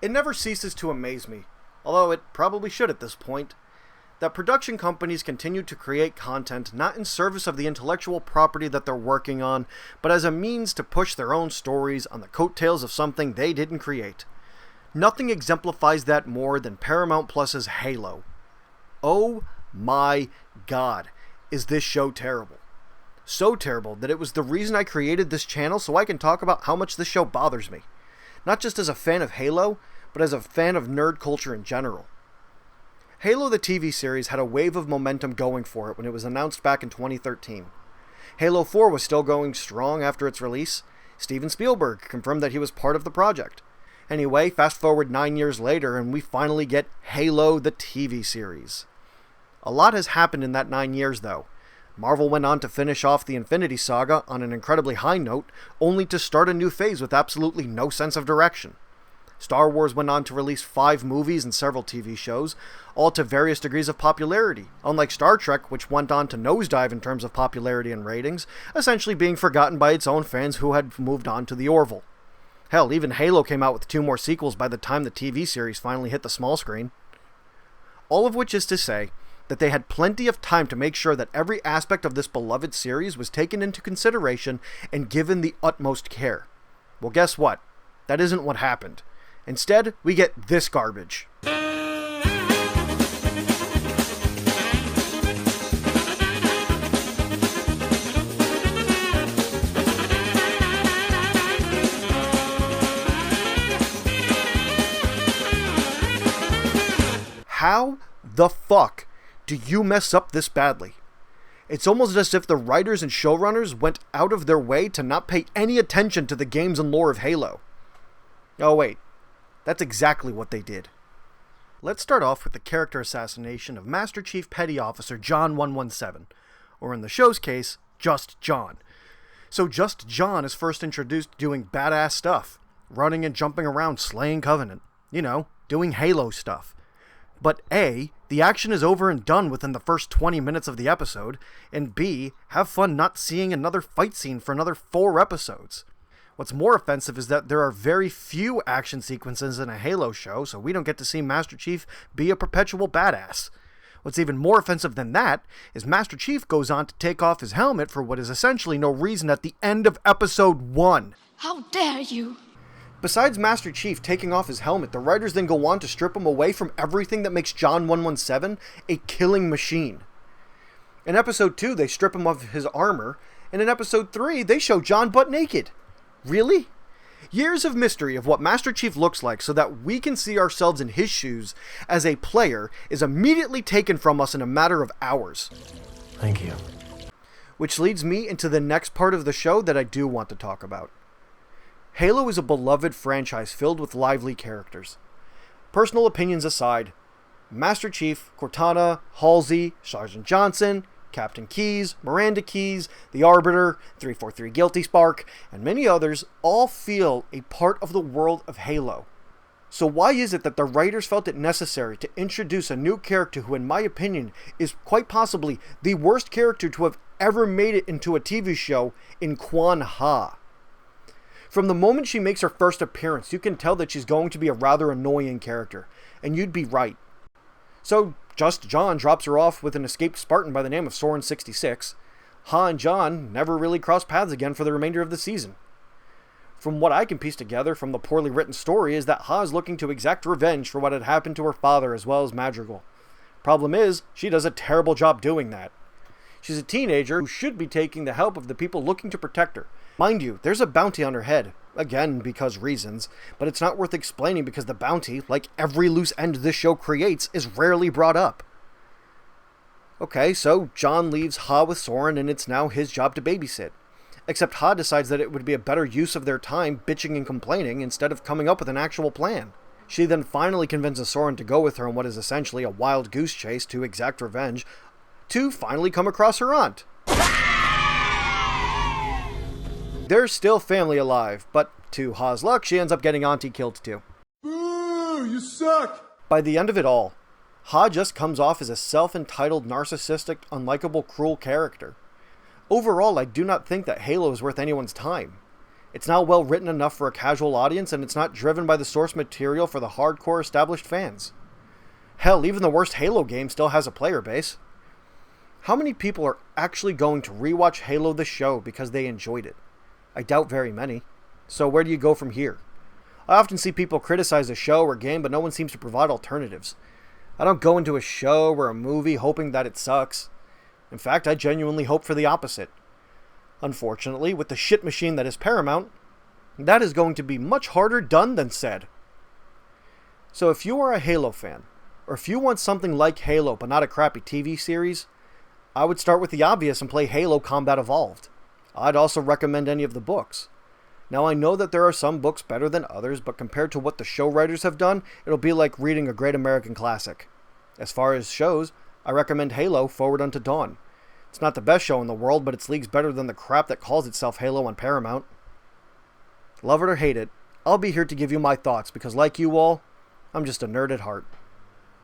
It never ceases to amaze me, although it probably should at this point, that production companies continue to create content not in service of the intellectual property that they're working on, but as a means to push their own stories on the coattails of something they didn't create. Nothing exemplifies that more than Paramount Plus's Halo. Oh my god, is this show terrible. So terrible that it was the reason I created this channel so I can talk about how much this show bothers me. Not just as a fan of Halo, but as a fan of nerd culture in general. Halo the TV series had a wave of momentum going for it when it was announced back in 2013. Halo 4 was still going strong after its release. Steven Spielberg confirmed that he was part of the project. Anyway, fast forward 9 years later and we finally get Halo the TV series. A lot has happened in that 9 years though. Marvel went on to finish off the Infinity Saga on an incredibly high note, only to start a new phase with absolutely no sense of direction. Star Wars went on to release 5 movies and several TV shows, all to various degrees of popularity, unlike Star Trek, which went on to nosedive in terms of popularity and ratings, essentially being forgotten by its own fans who had moved on to the Orville. Hell, even Halo came out with 2 more sequels by the time the TV series finally hit the small screen. All of which is to say that they had plenty of time to make sure that every aspect of this beloved series was taken into consideration and given the utmost care. Well, guess what? That isn't what happened. Instead, we get this garbage. How the fuck do you mess up this badly? It's almost as if the writers and showrunners went out of their way to not pay any attention to the games and lore of Halo. Oh wait, that's exactly what they did. Let's start off with the character assassination of Master Chief Petty Officer John 117, or in the show's case, Just John. So Just John is first introduced doing badass stuff, running and jumping around slaying Covenant. You know, doing Halo stuff. But A, the action is over and done within the first 20 minutes of the episode, and B, have fun not seeing another fight scene for another 4 episodes. What's more offensive is that there are very few action sequences in a Halo show, so we don't get to see Master Chief be a perpetual badass. What's even more offensive than that is Master Chief goes on to take off his helmet for what is essentially no reason at the end of episode 1. How dare you! Besides Master Chief taking off his helmet, the writers then go on to strip him away from everything that makes John 117 a killing machine. In episode 2, they strip him of his armor, and in episode 3, they show John butt naked. Really? Years of mystery of what Master Chief looks like so that we can see ourselves in his shoes as a player is immediately taken from us in a matter of hours. Thank you. Which leads me into the next part of the show that I do want to talk about. Halo is a beloved franchise filled with lively characters. Personal opinions aside, Master Chief, Cortana, Halsey, Sergeant Johnson, Captain Keyes, Miranda Keyes, The Arbiter, 343 Guilty Spark, and many others all feel a part of the world of Halo. So why is it that the writers felt it necessary to introduce a new character who, in my opinion, is quite possibly the worst character to have ever made it into a TV show in Kwan Ha? From the moment she makes her first appearance, you can tell that she's going to be a rather annoying character, and you'd be right. So, Just John drops her off with an escaped Spartan by the name of Soren 66. Ha and John never really cross paths again for the remainder of the season. From what I can piece together from the poorly written story is that Ha is looking to exact revenge for what had happened to her father as well as Madrigal. Problem is, she does a terrible job doing that. She's a teenager who should be taking the help of the people looking to protect her. Mind you, there's a bounty on her head. Again, because reasons, but it's not worth explaining because the bounty, like every loose end this show creates, is rarely brought up. Okay, so John leaves Ha with Soren and it's now his job to babysit. Except Ha decides that it would be a better use of their time bitching and complaining instead of coming up with an actual plan. She then finally convinces Soren to go with her on what is essentially a wild goose chase to exact revenge, to finally come across her aunt. There's still family alive, but to Ha's luck, she ends up getting Auntie killed too. Boo! You suck! By the end of it all, Ha just comes off as a self-entitled, narcissistic, unlikable, cruel character. Overall, I do not think that Halo is worth anyone's time. It's now well written enough for a casual audience, and it's not driven by the source material for the hardcore established fans. Hell, even the worst Halo game still has a player base. How many people are actually going to rewatch Halo the show because they enjoyed it? I doubt very many. So where do you go from here? I often see people criticize a show or game, but no one seems to provide alternatives. I don't go into a show or a movie hoping that it sucks. In fact, I genuinely hope for the opposite. Unfortunately, with the shit machine that is Paramount, that is going to be much harder done than said. So if you are a Halo fan, or if you want something like Halo but not a crappy TV series, I would start with the obvious and play Halo Combat Evolved. I'd also recommend any of the books. Now I know that there are some books better than others, but compared to what the show writers have done, it'll be like reading a great American classic. As far as shows, I recommend Halo Forward Unto Dawn. It's not the best show in the world, but it's leagues better than the crap that calls itself Halo on Paramount. Love it or hate it, I'll be here to give you my thoughts because like you all, I'm just a nerd at heart.